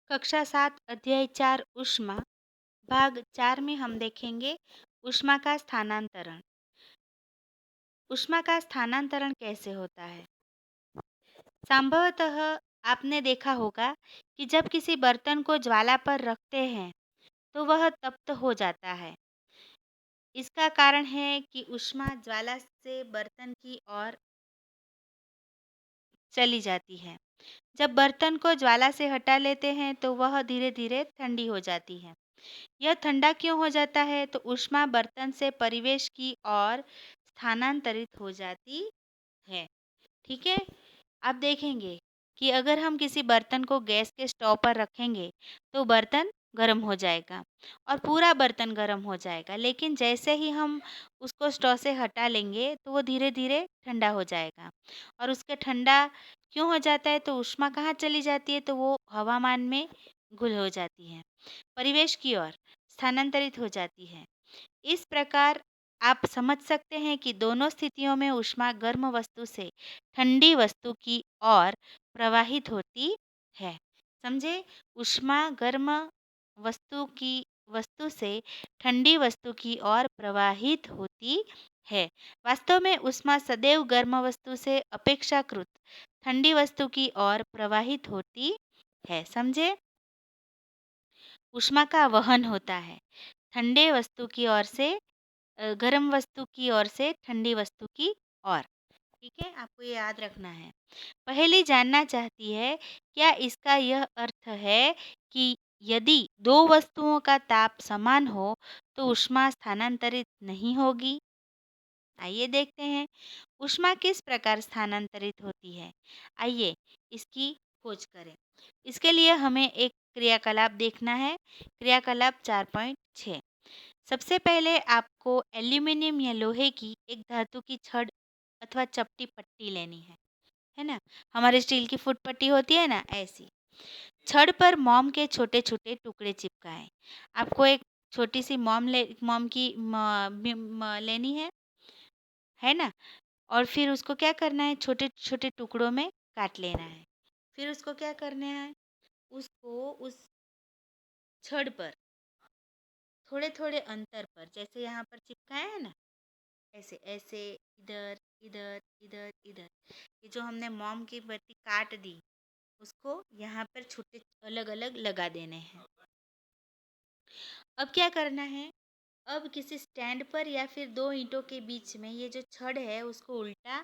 कक्षा 7 अध्याय 4 ऊष्मा भाग 4 में हम देखेंगे ऊष्मा का स्थानांतरण। ऊष्मा का स्थानांतरण कैसे होता है? संभवतः आपने देखा होगा कि जब किसी बर्तन को ज्वाला पर रखते हैं तो वह तप्त हो जाता है। इसका कारण है कि ऊष्मा ज्वाला से बर्तन की ओर चली जाती है। जब बर्तन को ज्वाला से हटा लेते हैं तो वह धीरे धीरे ठंडी हो जाती है। यह ठंडा क्यों हो जाता है? तो ऊष्मा बर्तन से परिवेश की ओर स्थानांतरित हो जाती है। ठीक है, अब देखेंगे कि अगर हम किसी बर्तन को गैस के स्टोव पर रखेंगे तो बर्तन गर्म हो जाएगा और पूरा बर्तन गर्म हो जाएगा, लेकिन जैसे ही हम उसको स्टोव से हटा लेंगे तो वो धीरे धीरे ठंडा हो जाएगा। और उसके ठंडा क्यों हो जाता है? तो ऊष्मा कहाँ चली जाती है? तो वो हवामान में घुल हो जाती है, परिवेश की ओर स्थानांतरित हो जाती है। इस प्रकार आप समझ सकते हैं कि दोनों स्थितियों में ऊष्मा गर्म वस्तु से ठंडी वस्तु की ओर प्रवाहित होती है। समझे? ऊष्मा गर्म वस्तु से ठंडी वस्तु की ओर प्रवाहित होती है। वास्तव में ऊष्मा सदैव गर्म वस्तु से अपेक्षाकृत ठंडी वस्तु की ओर प्रवाहित होती है। समझे? ऊष्मा का वहन होता है ठंडे वस्तु की ओर से गर्म वस्तु की ओर से ठंडी वस्तु की ओर। ठीक है, आपको ये याद रखना है। पहेली जानना चाहती है, क्या इसका यह अर्थ है कि यदि दो वस्तुओं का ताप समान हो तो ऊष्मा स्थानांतरित नहीं होगी? आइए देखते हैं ऊष्मा किस प्रकार स्थानांतरित होती है। आइए इसकी खोज करें। इसके लिए हमें एक क्रियाकलाप देखना है। क्रियाकलाप 4.6। सबसे पहले आपको एल्यूमिनियम या लोहे की एक धातु की छड़ अथवा चपटी पट्टी लेनी है ना। हमारे स्टील की फुट पट्टी होती है ना, ऐसी छड़ पर मोम के छोटे छोटे टुकड़े चिपकाएं। आपको एक छोटी सी मोम की लेनी है ना। और फिर उसको क्या करना है, छोटे छोटे टुकड़ों में काट लेना है। फिर उसको क्या करना है, उसको उस छड़ पर थोड़े थोड़े अंतर पर, जैसे यहाँ पर चिपकाया है ना, ऐसे ऐसे, इधर इधर इधर इधर, ये जो हमने मोम की बत्ती काट दी उसको यहाँ पर छोटे अलग अलग लगा देने हैं। अब क्या करना है, अब किसी स्टैंड पर या फिर दो ईंटों के बीच में ये जो छड़ है उसको उल्टा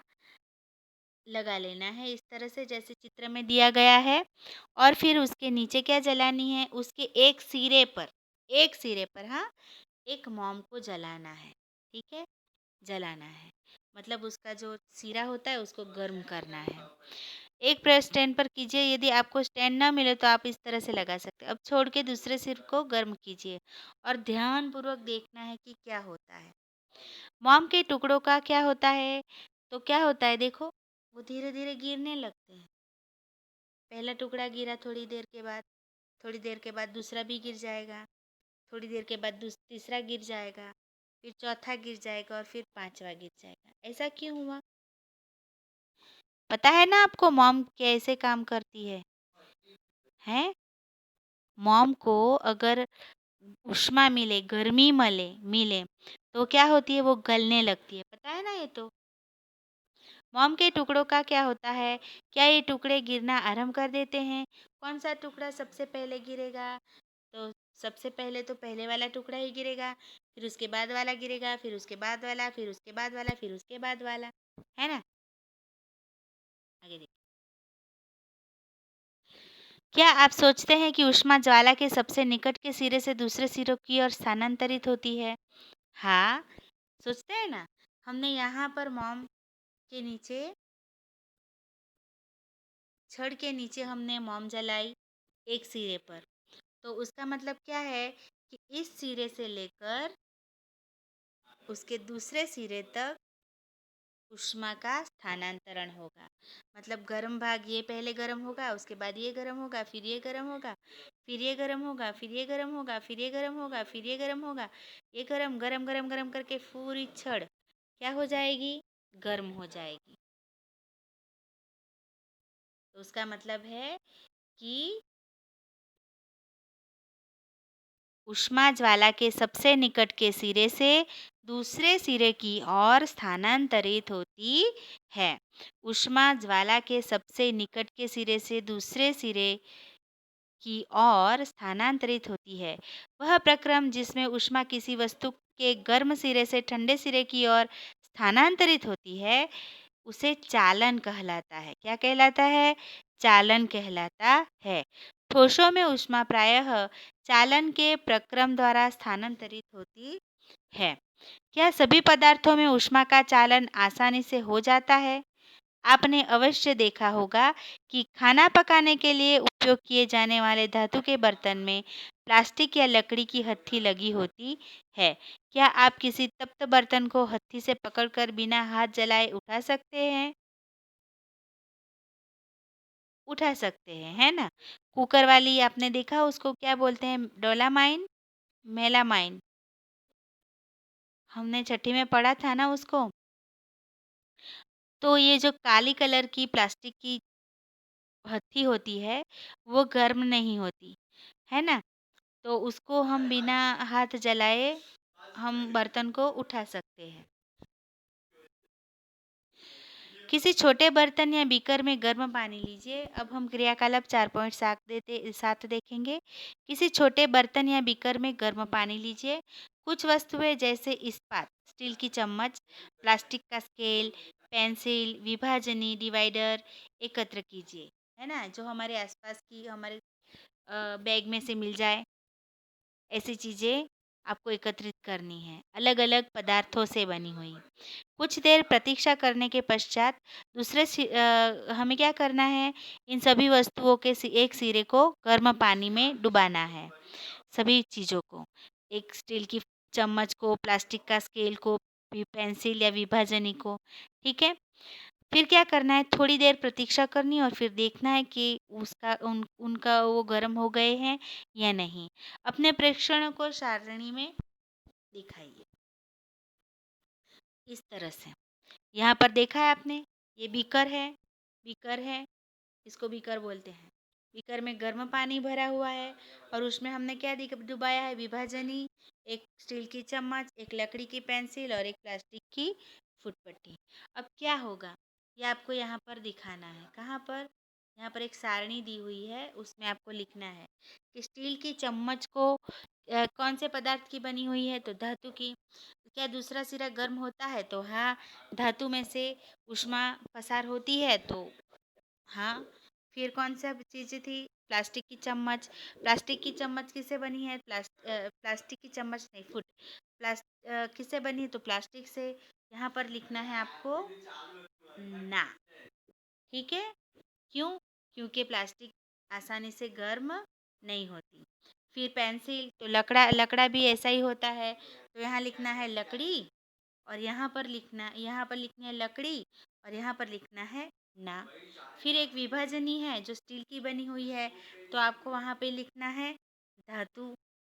लगा लेना है, इस तरह से जैसे चित्र में दिया गया है। और फिर उसके नीचे क्या जलानी है, उसके एक सिरे पर, हाँ, एक मोम को जलाना है। ठीक है, जलाना है मतलब उसका जो सिरा होता है उसको गर्म करना है। एक प्रेस स्टैंड पर कीजिए। यदि आपको स्टैंड ना मिले तो आप इस तरह से लगा सकते हैं। अब छोड़ के दूसरे सिर को गर्म कीजिए और ध्यानपूर्वक देखना है कि क्या होता है। मोम के टुकड़ों का क्या होता है, तो क्या होता है देखो, वो धीरे धीरे गिरने लगते हैं। पहला टुकड़ा गिरा, थोड़ी देर के बाद दूसरा भी गिर जाएगा, थोड़ी देर के बाद तीसरा गिर जाएगा, फिर चौथा गिर जाएगा और फिर पांचवा गिर जाएगा। ऐसा क्यों हुआ? पता है ना आपको मोम कैसे काम करती है? हैं? मोम को अगर ऊष्मा मिले, गर्मी मिले तो क्या होती है, वो गलने लगती है। पता है ना ये तो। मोम के टुकड़ों का क्या होता है, क्या ये टुकड़े गिरना आरंभ कर देते हैं? कौन सा टुकड़ा सबसे पहले गिरेगा? तो सबसे पहले तो पहले वाला टुकड़ा ही गिरेगा, फिर उसके बाद वाला गिरेगा, फिर उसके बाद वाला, फिर उसके बाद वाला, फिर उसके बाद वाला, है ना। आगे देखिए। क्या आप सोचते हैं कि ऊष्मा ज्वाला के सबसे निकट के सिरे से दूसरे सिरों की ओर स्थानांतरित होती है? हाँ, सोचते हैं ना। हमने यहाँ पर मोम के नीचे, छड़ के नीचे हमने मोम जलाई एक सिरे पर, तो उसका मतलब क्या है कि इस सिरे से लेकर उसके दूसरे सिरे तक ऊष्मा का स्थानांतरण होगा। मतलब गर्म भाग ये पहले गर्म होगा, उसके बाद ये गर्म होगा, फिर ये गर्म होगा, फिर ये गर्म होगा, फिर ये गर्म होगा, फिर ये गर्म होगा, फिर ये गर्म होगा। ये गरम गरम गरम गरम करके पूरी छड़ क्या हो जाएगी, गर्म हो जाएगी। तो उसका मतलब है कि ऊष्मा ज्वाला के सबसे निकट के सिरे से दूसरे सिरे की ओर स्थानांतरित होती है। ऊष्मा ज्वाला के सबसे निकट के सिरे से दूसरे सिरे की ओर स्थानांतरित होती है। वह प्रक्रम जिसमें ऊष्मा किसी वस्तु के गर्म सिरे से ठंडे सिरे की ओर स्थानांतरित होती है, उसे चालन कहलाता है। क्या कहलाता है? चालन कहलाता है। ठोसों में ऊष्मा प्रायः चालन के प्रक्रम द्वारा स्थानांतरित होती है। क्या सभी पदार्थों में ऊष्मा का चालन आसानी से हो जाता है? आपने अवश्य देखा होगा कि खाना पकाने के लिए उपयोग किए जाने वाले धातु के बर्तन में प्लास्टिक या लकड़ी की हत्थी लगी होती है। क्या आप किसी तप्त बर्तन को हत्थी से पकड़कर बिना हाथ जलाए उठा सकते हैं? उठा सकते हैं, है ना? कुकर वाली आपने देखा, उसको क्या बोलते हैं? डोलामाइन, मेलामाइन। हमने छठी में पढ़ा था ना उसको। तो ये जो काली कलर की प्लास्टिक की हत्थी होती है, वो गर्म नहीं होती, है ना? तो उसको हम बिना हाथ जलाए हम बर्तन को उठा सकते हैं। किसी छोटे बर्तन या बीकर में गर्म पानी लीजिए। अब हम क्रियाकलाप 4.7 देखेंगे। किसी छोटे बर्तन या बीकर में गर्म पानी लीजिए। कुछ वस्तुएं जैसे इस्पात, स्टील की चम्मच, प्लास्टिक का स्केल, पेंसिल, विभाजनी, डिवाइडर एकत्र कीजिए, है ना? जो हमारे आसपास की हमारे बैग में से मिल जाए, ऐसी चीज़ें आपको एकत्रित करनी है, अलग-अलग पदार्थों से बनी हुई। कुछ देर प्रतीक्षा करने के पश्चात हमें क्या करना है? इन सभी वस्तुओं के एक सिरे को गर्म पानी में डुबाना है। सभी चीज़ों को, एक स्टील की चम्मच को, प्लास्टिक का स्केल को, पेंसिल या विभाजनी को, ठीक है? फिर क्या करना है? थोड़ी देर प्रतीक्षा करनी है और फिर देखना है कि उनका वो गर्म हो गए हैं या नहीं। अपने प्रेक्षणों को सारणी में दिखाइए इस तरह से। यहाँ पर देखा है आपने, ये बीकर है, इसको बीकर बोलते हैं। बीकर में गर्म पानी भरा हुआ है और उसमें हमने क्या डुबाया है? विभाजनी, एक स्टील की चम्मच, एक लकड़ी की पेंसिल और एक प्लास्टिक की फुटपट्टी। अब क्या होगा? ये आपको यहाँ पर दिखाना है। कहाँ पर? यहाँ पर एक सारणी दी हुई है, उसमें आपको लिखना है कि स्टील की चम्मच को कौन से पदार्थ की बनी हुई है? तो धातु की। क्या दूसरा सिरा गर्म होता है? तो हाँ, धातु में से ऊष्मा पसार होती है, तो हाँ। फिर कौन सा चीज़ें थी? प्लास्टिक की चम्मच। प्लास्टिक की चम्मच किससे बनी है? प्लास्टिक की चम्मच नहीं, किससे बनी है? तो प्लास्टिक से। यहाँ पर लिखना है आपको ना, ठीक है? क्यों? क्योंकि प्लास्टिक आसानी से गर्म नहीं होती। फिर पेंसिल, तो लकड़ा भी ऐसा ही होता है, तो यहाँ लिखना है लकड़ी और यहाँ पर लिखनी है लकड़ी और यहाँ पर लिखना है ना। फिर एक विभाजनी है जो स्टील की बनी हुई है, तो आपको वहाँ पे लिखना है धातु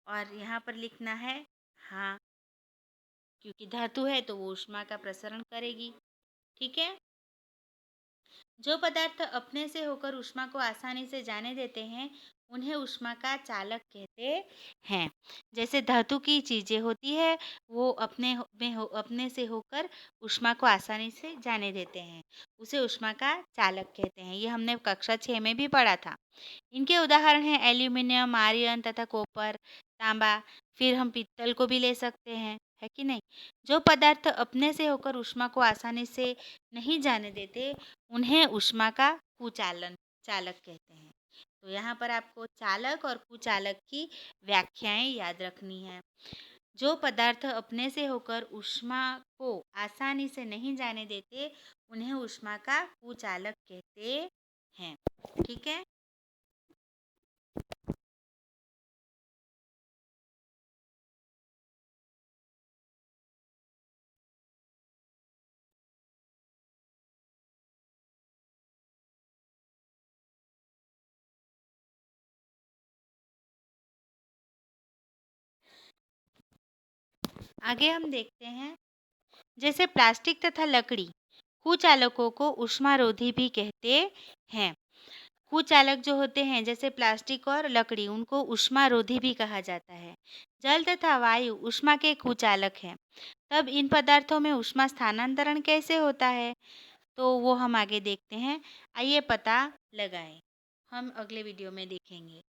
और यहाँ पर लिखना है हाँ, क्योंकि धातु है तो वो ऊष्मा का प्रसरण करेगी, ठीक है? जो पदार्थ अपने से होकर ऊष्मा को आसानी से जाने देते हैं, उन्हें ऊष्मा का चालक कहते हैं। जैसे धातु की चीजें होती है, वो अपने से होकर ऊष्मा को आसानी से जाने देते हैं, उसे ऊष्मा का चालक कहते हैं। ये हमने कक्षा 6 में भी पढ़ा था। इनके उदाहरण हैं एल्यूमिनियम, आयरन तथा कॉपर, तांबा। फिर हम पीतल को भी ले सकते हैं, है कि नहीं? जो पदार्थ अपने से होकर ऊष्मा को आसानी से नहीं जाने देते, उन्हें ऊष्मा का कुचालन चालक कहते हैं। तो यहाँ पर आपको चालक और कुचालक की व्याख्याएं याद रखनी है। जो पदार्थ अपने से होकर ऊष्मा को आसानी से नहीं जाने देते, उन्हें ऊष्मा का कुचालक कहते हैं, ठीक है? आगे हम देखते हैं, जैसे प्लास्टिक तथा लकड़ी कुचालकों को ऊष्मारोधी भी कहते हैं। कुचालक जो होते हैं जैसे प्लास्टिक और लकड़ी उनको ऊष्मारोधी भी कहा जाता है। जल तथा वायु ऊष्मा के कुचालक हैं। तब इन पदार्थों में ऊष्मा स्थानांतरण कैसे होता है? तो वो हम आगे देखते हैं। आइए पता लगाएं। हम अगले वीडियो में देखेंगे।